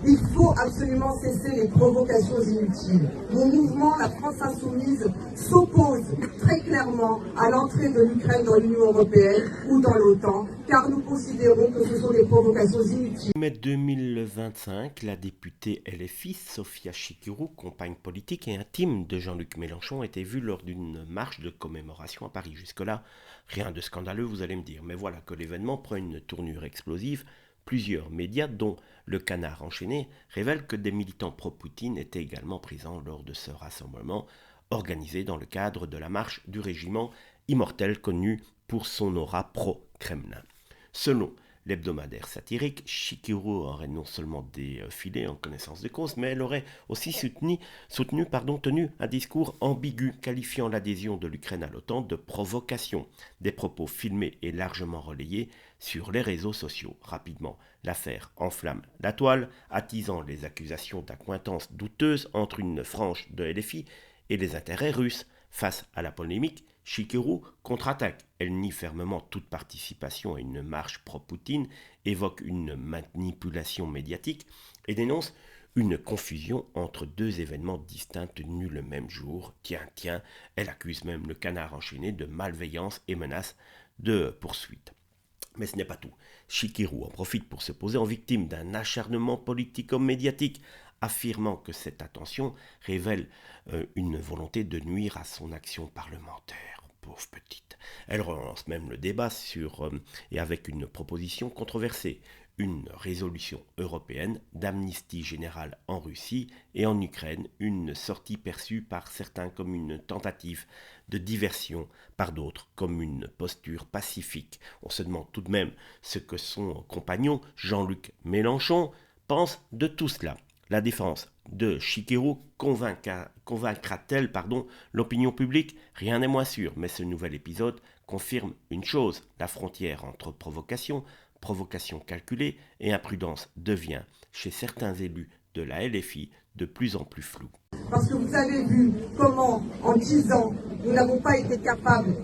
Il faut absolument cesser les provocations inutiles. Mon mouvement, la France Insoumise, s'oppose très clairement à l'entrée de l'Ukraine dans l'Union européenne ou dans l'OTAN, car nous considérons que ce sont des provocations inutiles. En mai 2025, la députée LFI, Sophia Chikirou, compagne politique et intime de Jean-Luc Mélenchon, était vue lors d'une marche de commémoration à Paris. Jusque-là, rien de scandaleux, vous allez me dire. Mais voilà que l'événement prend une tournure explosive. Plusieurs médias, dont Le Canard enchaîné, révèlent que des militants pro-Poutine étaient également présents lors de ce rassemblement organisé dans le cadre de la marche du régiment immortel connu pour son aura pro-Kremlin. Selon l'hebdomadaire satirique, Chikirou aurait non seulement défilé en connaissance de cause, mais elle aurait aussi tenu un discours ambigu qualifiant l'adhésion de l'Ukraine à l'OTAN de provocation. Des propos filmés et largement relayés sur les réseaux sociaux. Rapidement, l'affaire enflamme la toile, attisant les accusations d'accointance douteuse entre une frange de LFI et les intérêts russes. Face à la polémique, Chikirou contre-attaque. Elle nie fermement toute participation à une marche pro-Poutine, évoque une manipulation médiatique et dénonce une confusion entre deux événements distincts tenus le même jour. Tiens, elle accuse même le Canard enchaîné de malveillance et menace de poursuite. Mais ce n'est pas tout. Chikirou en profite pour se poser en victime d'un acharnement politico-médiatique, affirmant que cette attention révèle une volonté de nuire à son action parlementaire. Pauvre petite. Elle relance même le débat et avec une proposition controversée, une résolution européenne d'amnistie générale en Russie et en Ukraine, une sortie perçue par certains comme une tentative de diversion, par d'autres comme une posture pacifique. On se demande tout de même ce que son compagnon Jean-Luc Mélenchon pense de tout cela. La défense de Chikirou convaincra-t-elle l'opinion publique? Rien n'est moins sûr, mais ce nouvel épisode confirme une chose, la frontière entre provocation calculée et imprudence devient, chez certains élus de la LFI, de plus en plus floue. Parce que vous avez vu comment, en 10 ans, nous n'avons pas été capables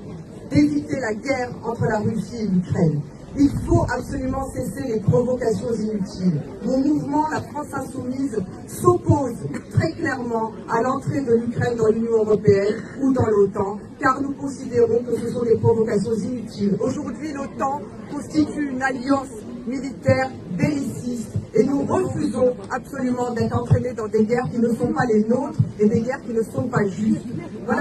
d'éviter la guerre entre la Russie et l'Ukraine. Il faut absolument cesser les provocations inutiles. Mon mouvement, la France Insoumise, s'oppose très clairement à l'entrée de l'Ukraine dans l'Union européenne ou dans l'OTAN, car nous considérons que ce sont des provocations inutiles. Aujourd'hui, l'OTAN constitue une alliance militaire belliciste et nous refusons absolument d'être entraînés dans des guerres qui ne sont pas les nôtres et des guerres qui ne sont pas justes. Voilà.